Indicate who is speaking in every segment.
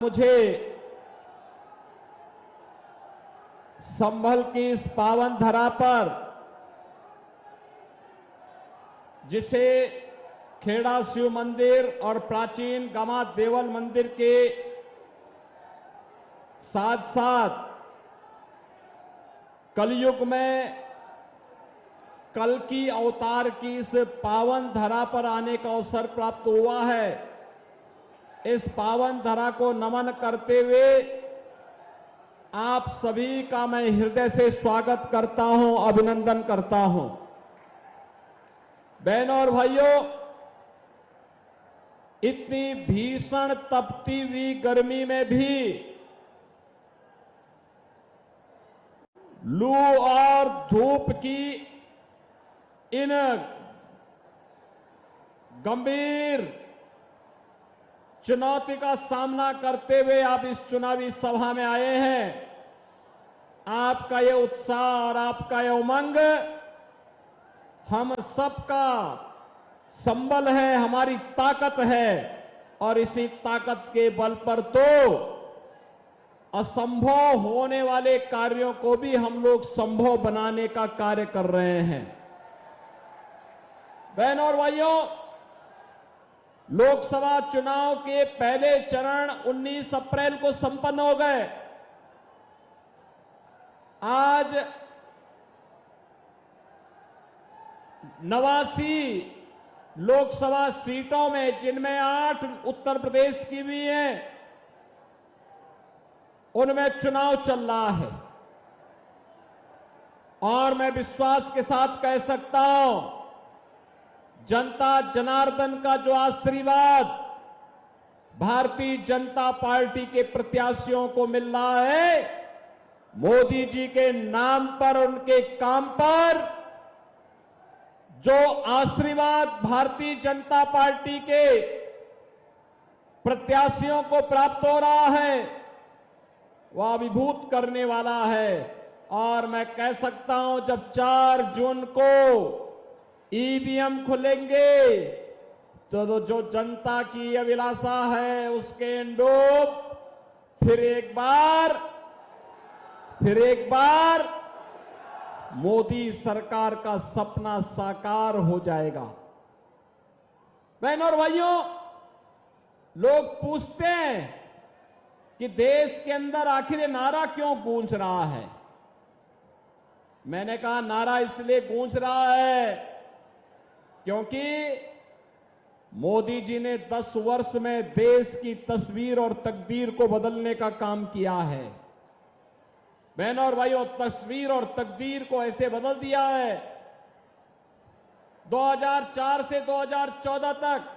Speaker 1: मुझे संभल की इस पावन धरा पर, जिसे खेड़ा शिव मंदिर और प्राचीन गमा देवल मंदिर के साथ साथ कलयुग में कल्कि अवतार की इस पावन धरा पर आने का अवसर प्राप्त हुआ है। इस पावन धरा को नमन करते हुए आप सभी का मैं हृदय से स्वागत करता हूं, अभिनंदन करता हूं। बहनों और भाइयों, इतनी भीषण तपती हुई गर्मी में भी लू और धूप की इन गंभीर चुनौती का सामना करते हुए आप इस चुनावी सभा में आए हैं। आपका ये उत्साह और आपका ये उमंग हम सबका संबल है, हमारी ताकत है, और इसी ताकत के बल पर तो असंभव होने वाले कार्यों को भी हम लोग संभव बनाने का कार्य कर रहे हैं। बहनों और भाइयों, लोकसभा चुनाव के पहले चरण 19 अप्रैल को संपन्न हो गए। आज 89 लोकसभा सीटों में, जिनमें 8 उत्तर प्रदेश की भी हैं, उनमें चुनाव चल रहा है। और मैं विश्वास के साथ कह सकता हूं, जनता जनार्दन का जो आशीर्वाद भारतीय जनता पार्टी के प्रत्याशियों को मिल रहा है, मोदी जी के नाम पर, उनके काम पर जो आशीर्वाद भारतीय जनता पार्टी के प्रत्याशियों को प्राप्त हो रहा है, वह अभिभूत करने वाला है। और मैं कह सकता हूं, जब 4 जून को ईवीएम खुलेंगे तो जो जनता की अभिलाषा है, उसके इंडोप फिर एक बार मोदी सरकार का सपना साकार हो जाएगा। बहनों और भाइयों, लोग पूछते हैं कि देश के अंदर आखिर ये नारा क्यों गूंज रहा है। मैंने कहा, नारा इसलिए गूंज रहा है क्योंकि मोदी जी ने 10 वर्ष में देश की तस्वीर और तकदीर को बदलने का काम किया है। बहनों और भाइयों, तस्वीर और तकदीर को ऐसे बदल दिया है। 2004 से 2014 तक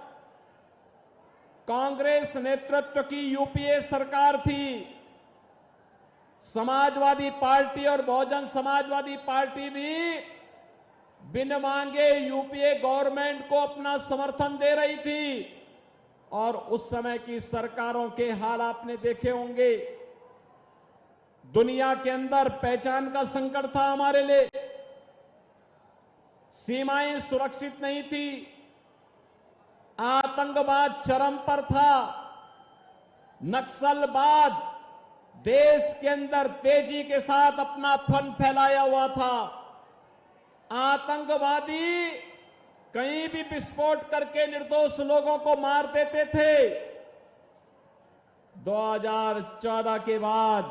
Speaker 1: कांग्रेस नेतृत्व की यूपीए सरकार थी। समाजवादी पार्टी और बहुजन समाजवादी पार्टी भी बिन मांगे यूपीए गवर्नमेंट को अपना समर्थन दे रही थी। और उस समय की सरकारों के हाल आपने देखे होंगे। दुनिया के अंदर पहचान का संकट था हमारे लिए, सीमाएं सुरक्षित नहीं थी, आतंकवाद चरम पर था, नक्सलवाद देश के अंदर तेजी के साथ अपना फन फैलाया हुआ था, आतंकवादी कहीं भी विस्फोट करके निर्दोष लोगों को मार देते थे। 2014 के बाद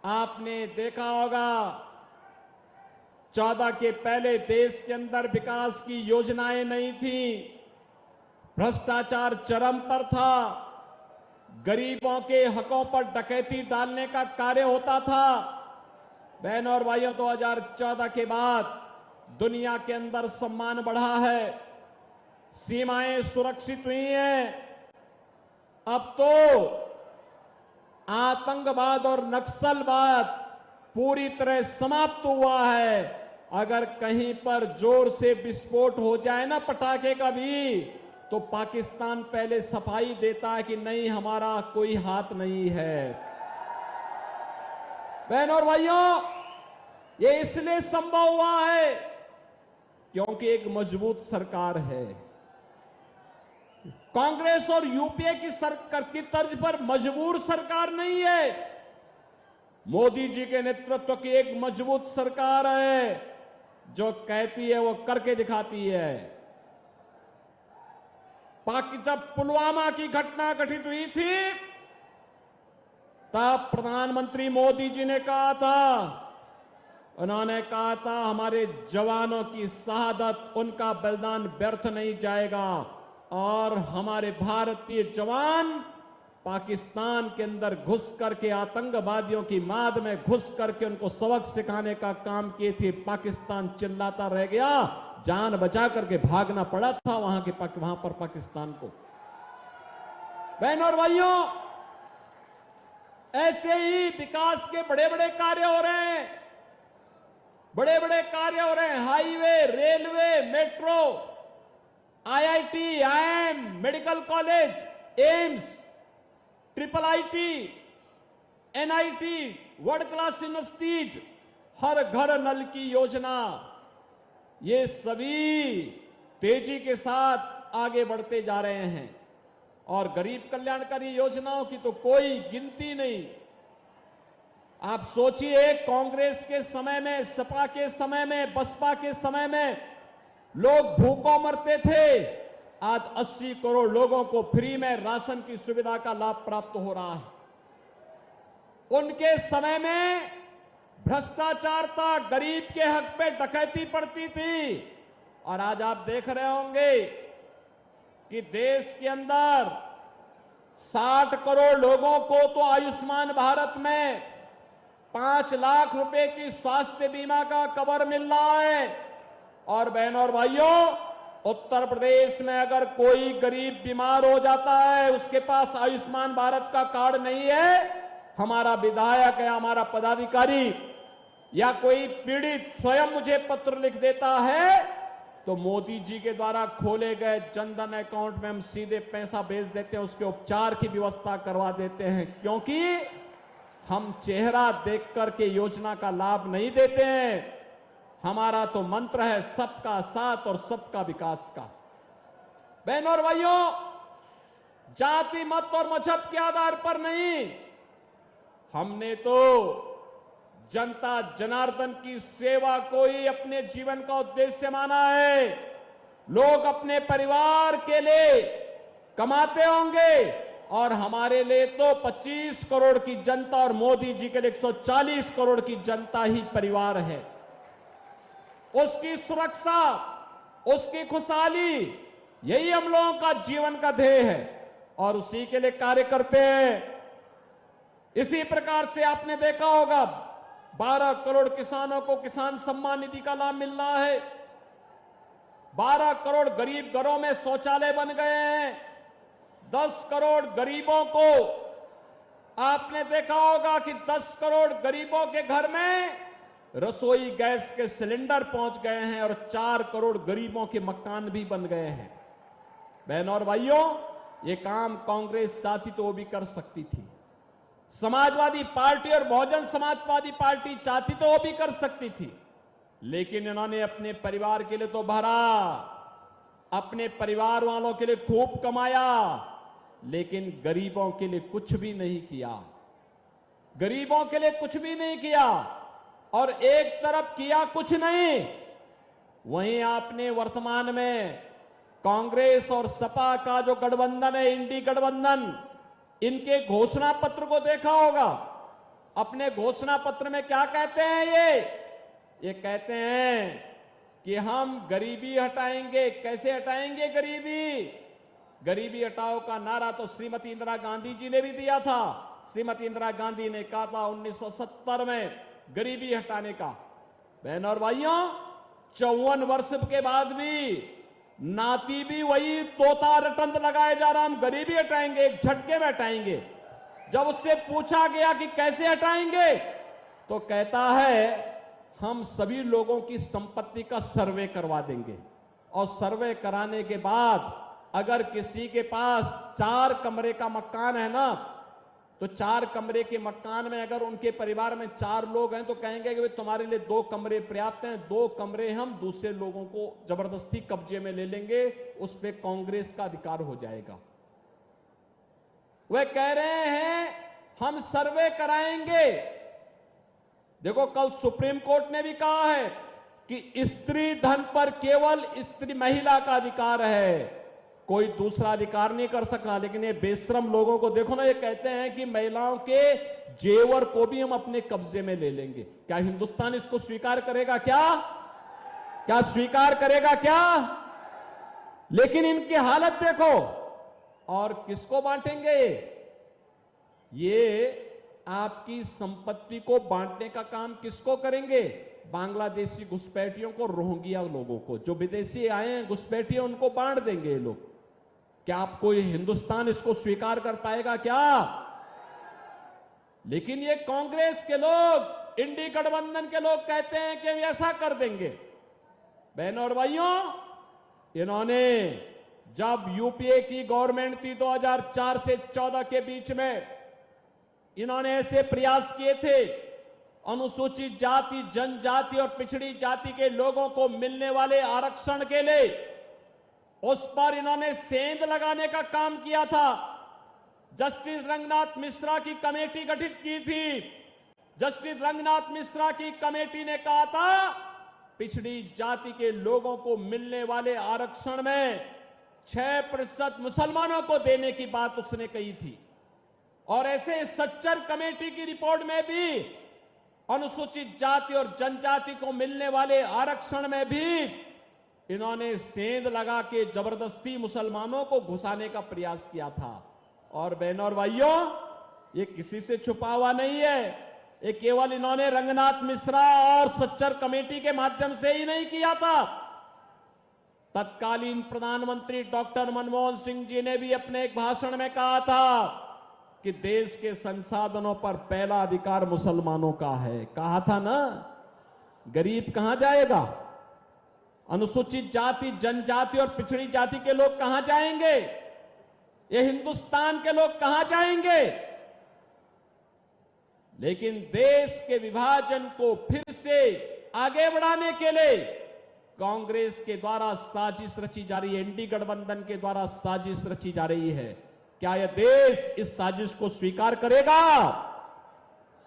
Speaker 1: आपने देखा होगा, 14 के पहले देश के अंदर विकास की योजनाएं नहीं थी, भ्रष्टाचार चरम पर था, गरीबों के हकों पर डकैती डालने का कार्य होता था। बहनों और भाइयों, 2014 के बाद दुनिया के अंदर सम्मान बढ़ा है, सीमाएं सुरक्षित हुई हैं। अब तो आतंकवाद और नक्सलवाद पूरी तरह समाप्त हुआ है। अगर कहीं पर जोर से विस्फोट हो जाए ना पटाखे का भी, तो पाकिस्तान पहले सफाई देता है कि नहीं, हमारा कोई हाथ नहीं है। बहनों और भाइयों, ये इसलिए संभव हुआ है क्योंकि एक मजबूत सरकार है। कांग्रेस और यूपीए की सरकार की तर्ज पर मजबूर सरकार नहीं है। मोदी जी के नेतृत्व की एक मजबूत सरकार है, जो कहती है वो करके दिखाती है। जब पुलवामा की घटना घटित हुई थी, तब प्रधानमंत्री मोदी जी ने कहा था, उन्होंने कहा था हमारे जवानों की शहादत, उनका बलिदान व्यर्थ नहीं जाएगा और हमारे भारतीय जवान पाकिस्तान के अंदर घुस करके आतंकवादियों की माद में घुस करके उनको सबक सिखाने का काम किए थे। पाकिस्तान चिल्लाता रह गया, जान बचा करके भागना पड़ा था वहां पर पाकिस्तान को। बहनों और भाइयों, ऐसे ही विकास के बड़े बड़े कार्य हो रहे हैं, बड़े बड़े कार्य हो रहे हैं। Highway, railway, metro, IIT, IIM, medical college, AIIMS, triple IT, NIT, world class universities, हर घर नल की योजना, ये सभी तेजी के साथ आगे बढ़ते जा रहे हैं। और गरीब कल्याणकारी योजनाओं की तो कोई गिनती नहीं। आप सोचिए, कांग्रेस के समय में, सपा के समय में, बसपा के समय में लोग भूखों मरते थे। आज 80 करोड़ लोगों को फ्री में राशन की सुविधा का लाभ प्राप्त हो रहा है। उनके समय में भ्रष्टाचार था, गरीब के हक पे डकैती पड़ती थी। और आज आप देख रहे होंगे कि देश के अंदर 60 करोड़ लोगों को तो आयुष्मान भारत में 5 लाख रुपए की स्वास्थ्य बीमा का कवर मिल रहा है। और बहनों और भाइयों, उत्तर प्रदेश में अगर कोई गरीब बीमार हो जाता है, उसके पास आयुष्मान भारत का कार्ड नहीं है, हमारा विधायक या हमारा पदाधिकारी या कोई पीड़ित स्वयं मुझे पत्र लिख देता है, तो मोदी जी के द्वारा खोले गए जनधन अकाउंट में हम सीधे पैसा भेज देते हैं, उसके उपचार की व्यवस्था करवा देते हैं। क्योंकि हम चेहरा देख करके योजना का लाभ नहीं देते हैं। हमारा तो मंत्र है सबका साथ और सबका विकास का। बहनों और भाइयों, जाति, मत और मजहब के आधार पर नहीं, हमने तो जनता जनार्दन की सेवा को ही अपने जीवन का उद्देश्य माना है। लोग अपने परिवार के लिए कमाते होंगे और हमारे लिए तो 25 करोड़ की जनता और मोदी जी के लिए 140 करोड़ की जनता ही परिवार है। उसकी सुरक्षा, उसकी खुशहाली, यही हम लोगों का जीवन का ध्येय है और उसी के लिए कार्य करते हैं। इसी प्रकार से आपने देखा होगा 12 करोड़ किसानों को किसान सम्मान निधि का लाभ मिल रहा है। 12 करोड़ गरीब घरों में शौचालय बन गए हैं। 10 करोड़ गरीबों को आपने देखा होगा कि 10 करोड़ गरीबों के घर में रसोई गैस के सिलेंडर पहुंच गए हैं और 4 करोड़ गरीबों के मकान भी बन गए हैं। बहनों और भाइयों, ये काम कांग्रेस चाहती तो वो भी कर सकती थी। समाजवादी पार्टी और बहुजन समाजवादी पार्टी चाहती तो वो भी कर सकती थी, लेकिन इन्होंने अपने परिवार के लिए तो भरा, अपने परिवार वालों के लिए खूब कमाया, लेकिन गरीबों के लिए कुछ भी नहीं किया। गरीबों के लिए कुछ भी नहीं किया। और एक तरफ किया कुछ नहीं, वहीं आपने वर्तमान में कांग्रेस और सपा का जो गठबंधन है, इंडी गठबंधन, इनके घोषणा पत्र को देखा होगा। अपने घोषणा पत्र में क्या कहते हैं ये कहते हैं कि हम गरीबी हटाएंगे। कैसे हटाएंगे गरीबी? गरीबी हटाओ का नारा तो श्रीमती इंदिरा गांधी जी ने भी दिया था। श्रीमती इंदिरा गांधी ने कहा था 1970 में गरीबी हटाने का। बहनों और भाइयों, 54 वर्ष के बाद भी नाती भी वही तोता रटंत लगाए जा रहा, हम गरीबी हटाएंगे, एक झटके में हटाएंगे। जब उससे पूछा गया कि कैसे हटाएंगे, तो कहता है हम सभी लोगों की संपत्ति का सर्वे करवा देंगे और सर्वे कराने के बाद अगर किसी के पास 4 कमरे का मकान है ना, तो 4 कमरे के मकान में अगर उनके परिवार में 4 लोग हैं तो कहेंगे कि तुम्हारे लिए 2 कमरे पर्याप्त हैं, 2 कमरे हम दूसरे लोगों को जबरदस्ती कब्जे में ले लेंगे, उस पर कांग्रेस का अधिकार हो जाएगा। वे कह रहे हैं हम सर्वे कराएंगे। देखो, कल सुप्रीम कोर्ट ने भी कहा है कि स्त्री धन पर केवल स्त्री महिला का अधिकार है, कोई दूसरा अधिकार नहीं कर सकता। लेकिन ये बेशरम लोगों को देखो ना, ये कहते हैं कि महिलाओं के जेवर को भी हम अपने कब्जे में ले लेंगे। क्या हिंदुस्तान इसको स्वीकार करेगा? क्या स्वीकार करेगा क्या? लेकिन इनकी हालत देखो। और किसको बांटेंगे? ये आपकी संपत्ति को बांटने का काम किसको करेंगे? बांग्लादेशी घुसपैठियों को, रोहिंग्या लोगों को, जो विदेशी आए हैं घुसपैठिए, उनको बांट देंगे ये लोग। क्या आप कोई हिंदुस्तान इसको स्वीकार कर पाएगा क्या? लेकिन ये कांग्रेस के लोग, इंडी गठबंधन के लोग कहते हैं कि ऐसा कर देंगे। बहनों और भाइयों, इन्होंने जब यूपीए की गवर्नमेंट थी 2004 से 14 के बीच में, इन्होंने ऐसे प्रयास किए थे अनुसूचित जाति, जनजाति और पिछड़ी जाति के लोगों को मिलने वाले आरक्षण के लिए, उस पर इन्होंने सेंध लगाने का काम किया था। जस्टिस रंगनाथ मिश्रा की कमेटी गठित की थी। जस्टिस रंगनाथ मिश्रा की कमेटी ने कहा था पिछड़ी जाति के लोगों को मिलने वाले आरक्षण में 6% मुसलमानों को देने की बात उसने कही थी। और ऐसे सच्चर कमेटी की रिपोर्ट में भी अनुसूचित जाति और जनजाति को मिलने वाले आरक्षण में भी इन्होंने सेंध लगा के जबरदस्ती मुसलमानों को घुसाने का प्रयास किया था। और बहनों और भाइयों, ये किसी से छुपा हुआ नहीं है, ये केवल इन्होंने रंगनाथ मिश्रा और सच्चर कमेटी के माध्यम से ही नहीं किया था। तत्कालीन प्रधानमंत्री डॉक्टर मनमोहन सिंह जी ने भी अपने एक भाषण में कहा था कि देश के संसाधनों पर पहला अधिकार मुसलमानों का है। कहा था ना, गरीब कहां जाएगा? अनुसूचित जाति, जनजाति और पिछड़ी जाति के लोग कहां जाएंगे? ये हिंदुस्तान के लोग कहां जाएंगे? लेकिन देश के विभाजन को फिर से आगे बढ़ाने के लिए कांग्रेस के द्वारा साजिश रची जा रही है, इंडी गठबंधन के द्वारा साजिश रची जा रही है। क्या यह देश इस साजिश को स्वीकार करेगा?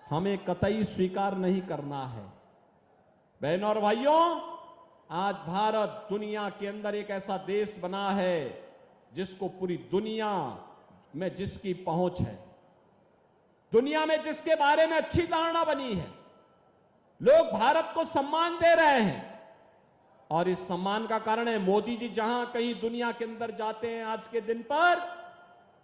Speaker 1: हमें कतई स्वीकार नहीं करना है। बहनों और भाइयों, आज भारत दुनिया के अंदर एक ऐसा देश बना है जिसको पूरी दुनिया में जिसकी पहुंच है, दुनिया में जिसके बारे में अच्छी धारणा बनी है, लोग भारत को सम्मान दे रहे हैं। और इस सम्मान का कारण है मोदी जी जहां कहीं दुनिया के अंदर जाते हैं आज के दिन पर,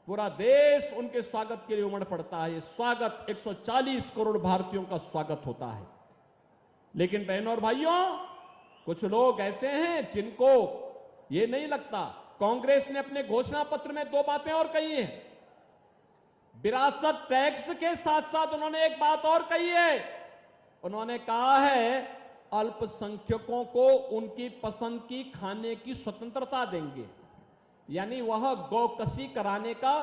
Speaker 1: पूरा देश उनके स्वागत के लिए उमड़ पड़ता है। स्वागत 140 करोड़ भारतीयों का स्वागत होता है। लेकिन बहनों और भाइयों, कुछ लोग ऐसे हैं जिनको ये नहीं लगता। कांग्रेस ने अपने घोषणा पत्र में 2 बातें और कही हैं। विरासत टैक्स के साथ साथ उन्होंने एक बात और कही है। उन्होंने कहा है अल्पसंख्यकों को उनकी पसंद की खाने की स्वतंत्रता देंगे, यानी वह गौकसी कराने का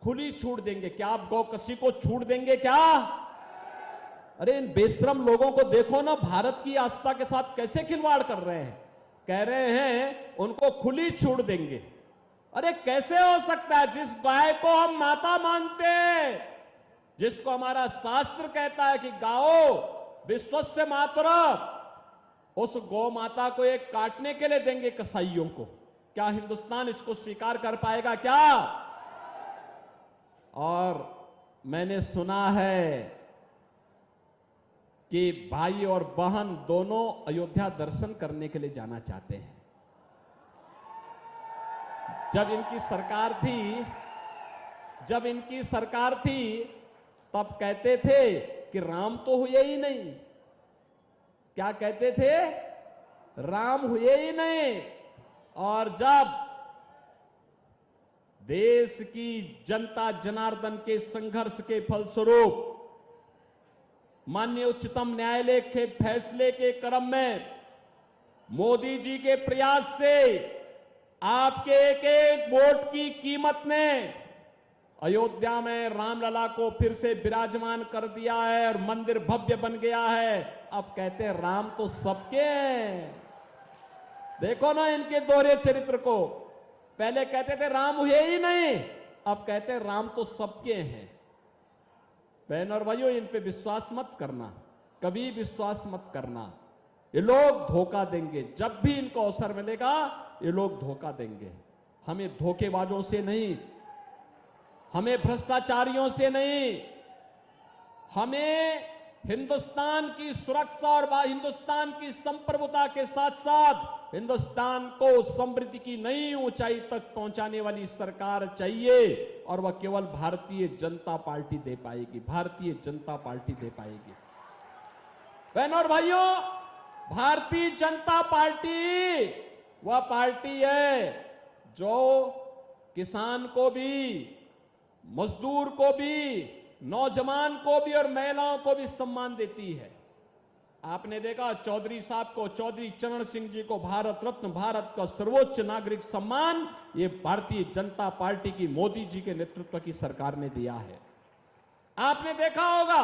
Speaker 1: खुली छूट देंगे। क्या आप गौकसी को छूट देंगे क्या? अरे इन बेशरम लोगों को देखो ना, भारत की आस्था के साथ कैसे खिलवाड़ कर रहे हैं। कह रहे हैं उनको खुली छूट देंगे। अरे कैसे हो सकता है? जिस गाय को हम माता मानते हैं, जिसको हमारा शास्त्र कहता है कि गाओ विश्वस्य मातरम्, उस गौ माता को एक काटने के लिए देंगे कसाईयों को। क्या हिंदुस्तान इसको स्वीकार कर पाएगा क्या? और मैंने सुना है कि भाई और बहन दोनों अयोध्या दर्शन करने के लिए जाना चाहते हैं। जब इनकी सरकार थी तब कहते थे कि राम तो हुए ही नहीं। क्या कहते थे? राम हुए ही नहीं। और जब देश की जनता जनार्दन के संघर्ष के फलस्वरूप माननीय उच्चतम न्यायालय के फैसले के क्रम में मोदी जी के प्रयास से आपके एक एक वोट की कीमत ने अयोध्या में रामलला को फिर से विराजमान कर दिया है और मंदिर भव्य बन गया है। अब कहते हैं राम तो सबके हैं। देखो ना इनके दोहरे चरित्र को। पहले कहते थे राम हुए ही नहीं, अब कहते हैं राम तो सबके हैं। बहन और भाइयों, इन पे विश्वास मत करना, कभी विश्वास मत करना। ये लोग धोखा देंगे, जब भी इनको अवसर मिलेगा ये लोग धोखा देंगे। हमें धोखेबाजों से नहीं, हमें भ्रष्टाचारियों से नहीं, हमें हिंदुस्तान की सुरक्षा और हिंदुस्तान की संप्रभुता के साथ साथ हिंदुस्तान को समृद्धि की नई ऊंचाई तक पहुंचाने वाली सरकार चाहिए, और वह केवल भारतीय जनता पार्टी दे पाएगी, भारतीय जनता पार्टी दे पाएगी। बहनों और भाइयों, भारतीय जनता पार्टी वह पार्टी है जो किसान को भी, मजदूर को भी, नौजवान को भी और महिलाओं को भी सम्मान देती है। आपने देखा चौधरी साहब को, चौधरी चरण सिंह जी को भारत रत्न, भारत का सर्वोच्च नागरिक सम्मान ये भारतीय जनता पार्टी की, मोदी जी के नेतृत्व की सरकार ने दिया है। आपने देखा होगा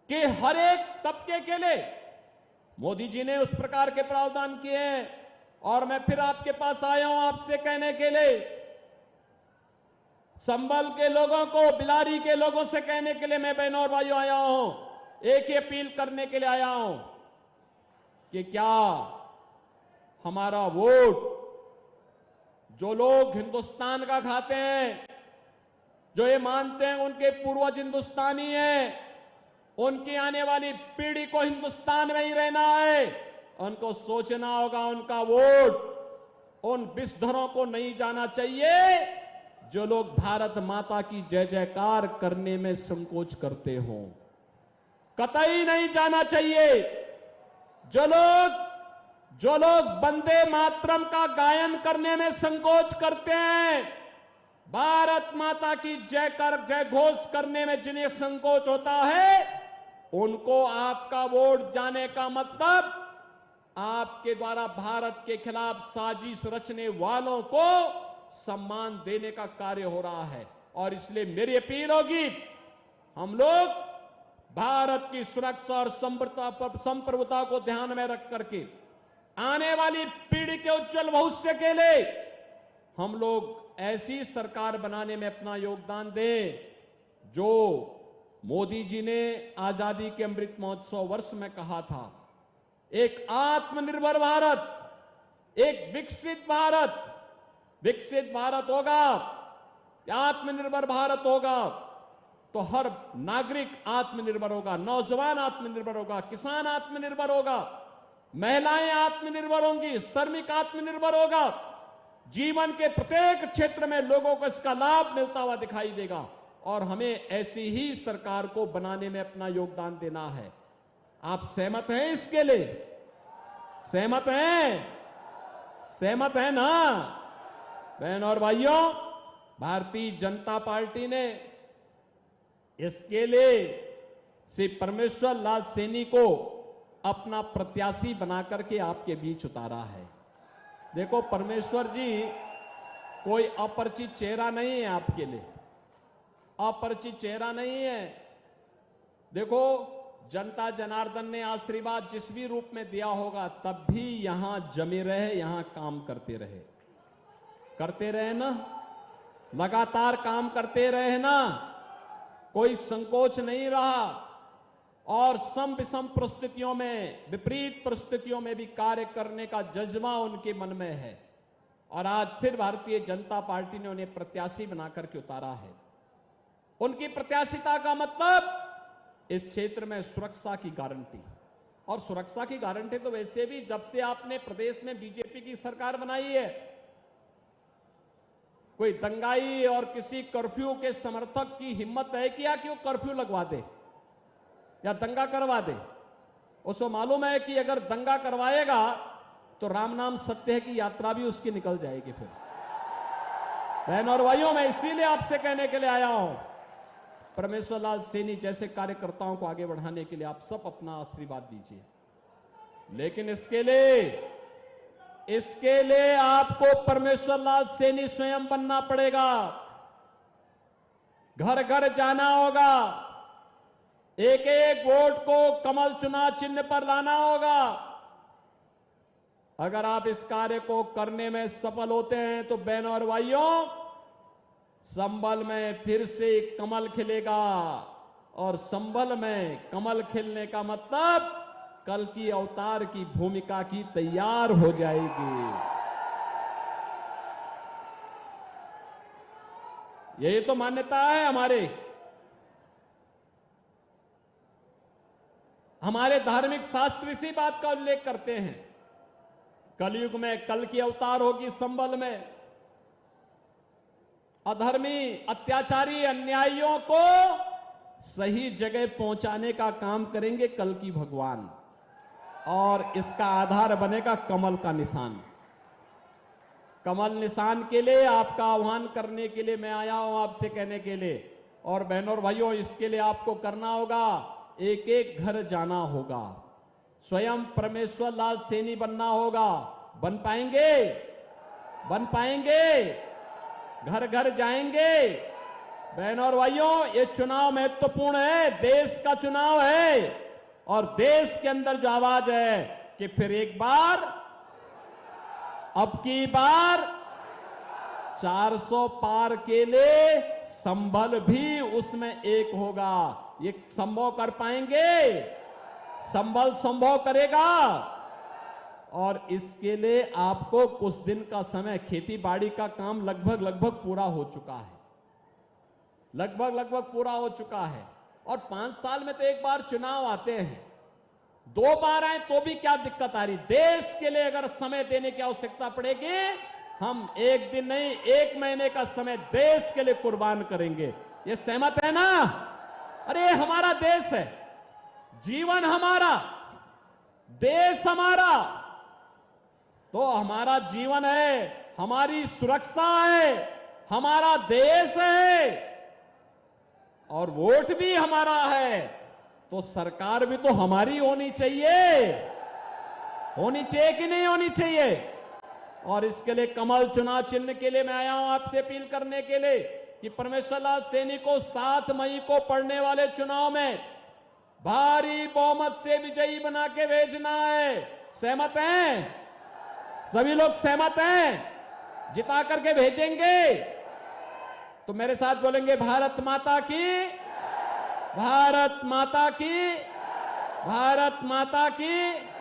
Speaker 1: कि हर एक तबके के लिए मोदी जी ने उस प्रकार के प्रावधान किए हैं। और मैं फिर आपके पास आया हूं आपसे कहने के लिए, संभल के लोगों को, बिलारी के लोगों से कहने के लिए मैं बहनों और भाइयों आया हूं, एक ही अपील करने के लिए आया हूं कि क्या हमारा वोट जो लोग हिंदुस्तान का खाते हैं, जो ये मानते हैं उनके पूर्वज हिंदुस्तानी हैं, उनकी आने वाली पीढ़ी को हिंदुस्तान में ही रहना है, उनको सोचना होगा उनका वोट उन विषधरों को नहीं जाना चाहिए जो लोग भारत माता की जय जयकार करने में संकोच करते हों। कतई नहीं जाना चाहिए। जो लोग वंदे मातरम का गायन करने में संकोच करते हैं, भारत माता की जय घोष करने में जिन्हें संकोच होता है, उनको आपका वोट जाने का मतलब आपके द्वारा भारत के खिलाफ साजिश रचने वालों को सम्मान देने का कार्य हो रहा है। और इसलिए मेरी अपील होगी, हम लोग भारत की सुरक्षा और संप्रभुता को ध्यान में रख करके आने वाली पीढ़ी के उज्जवल भविष्य के लिए हम लोग ऐसी सरकार बनाने में अपना योगदान दें जो मोदी जी ने आजादी के अमृत महोत्सव वर्ष में कहा था, एक आत्मनिर्भर भारत, एक विकसित भारत होगा, आत्मनिर्भर भारत होगा तो हर नागरिक आत्मनिर्भर होगा, नौजवान आत्मनिर्भर होगा, किसान आत्मनिर्भर होगा, महिलाएं आत्मनिर्भर होंगी, श्रमिक आत्मनिर्भर होगा। जीवन के प्रत्येक क्षेत्र में लोगों को इसका लाभ मिलता हुआ दिखाई देगा और हमें ऐसी ही सरकार को बनाने में अपना योगदान देना है। आप सहमत हैं इसके लिए? सहमत हैं? सहमत है ना? बहन और भाइयों, भारतीय जनता पार्टी ने इसके लिए श्री परमेश्वर लाल सैनी को अपना प्रत्याशी बनाकर के आपके बीच उतारा है। देखो, परमेश्वर जी कोई अपरिचित चेहरा नहीं है, आपके लिए अपरिचित चेहरा नहीं है। देखो, जनता जनार्दन ने आशीर्वाद जिस भी रूप में दिया होगा तब भी यहां जमे रहे, यहां काम करते रहे ना, लगातार काम करते रहे ना, कोई संकोच नहीं रहा और सम विषम परिस्थितियों में, विपरीत परिस्थितियों में भी कार्य करने का जज्बा उनके मन में है। और आज फिर भारतीय जनता पार्टी ने उन्हें प्रत्याशी बनाकर के उतारा है। उनकी प्रत्याशिता का मतलब इस क्षेत्र में सुरक्षा की गारंटी, और सुरक्षा की गारंटी तो वैसे भी जब से आपने प्रदेश में बीजेपी की सरकार बनाई है, कोई दंगाई और किसी कर्फ्यू के समर्थक की हिम्मत है क्या कि वो कर्फ्यू लगवा दे या दंगा करवा दे? उसको मालूम है कि अगर दंगा करवाएगा तो राम नाम सत्य है की यात्रा भी उसकी निकल जाएगी। फिर बहन और भाइयों, मैं इसीलिए आपसे कहने के लिए आया हूं, परमेश्वर लाल सैनी जैसे कार्यकर्ताओं को आगे बढ़ाने के लिए आप सब अपना आशीर्वाद दीजिए। लेकिन इसके लिए आपको परमेश्वर लाल सैनी स्वयं बनना पड़ेगा। घर घर जाना होगा, एक एक वोट को कमल चुनाव चिन्ह पर लाना होगा। अगर आप इस कार्य को करने में सफल होते हैं तो बहनों और भाइयों, संभल में फिर से कमल खिलेगा, और संभल में कमल खिलने का मतलब कल्कि अवतार की भूमिका की तैयार हो जाएगी। यही तो मान्यता है हमारे धार्मिक शास्त्र इसी बात का उल्लेख करते हैं। कलयुग में कल की अवतार होगी संभल में। अधर्मी, अत्याचारी, अन्यायियों को सही जगह पहुंचाने का काम करेंगे कल की भगवान, और इसका आधार बनेगा कमल का निशान। कमल निशान के लिए आपका आह्वान करने के लिए मैं आया हूं, आपसे कहने के लिए। और बहनों और भाइयों, इसके लिए आपको करना होगा, एक एक घर जाना होगा, स्वयं परमेश्वर लाल सैनी बनना होगा। बन पाएंगे? बन पाएंगे? घर घर जाएंगे? बहनों और भाइयों, ये चुनाव महत्वपूर्ण है, देश का चुनाव है, और देश के अंदर जो आवाज है कि फिर एक बार, अब की बार 400 पार के लिए संभल भी उसमें एक होगा। ये संभव कर पाएंगे? संभल संभव करेगा। और इसके लिए आपको कुछ दिन का समय, खेती बाड़ी का काम लगभग पूरा हो चुका है, लगभग पूरा हो चुका है। और 5 साल में तो एक बार चुनाव आते हैं, 2 बार आए तो भी क्या दिक्कत आ रही। देश के लिए अगर समय देने की आवश्यकता पड़ेगी, हम 1 दिन नहीं 1 महीने का समय देश के लिए कुर्बान करेंगे। ये सहमत है ना? अरे हमारा देश है, जीवन हमारा, देश हमारा, तो हमारा जीवन है, हमारी सुरक्षा है, हमारा देश है, और वोट भी हमारा है, तो सरकार भी तो हमारी होनी चाहिए। होनी चाहिए कि नहीं होनी चाहिए? और इसके लिए कमल चुनाव चिन्ह के लिए मैं आया हूं आपसे अपील करने के लिए कि परमेश्वर लाल सैनी को 7 मई को पड़ने वाले चुनाव में भारी बहुमत से विजयी बना के भेजना है। सहमत हैं? सभी लोग सहमत हैं? जिता करके भेजेंगे? तो मेरे साथ बोलेंगे, भारत माता की, भारत माता की, भारत माता की।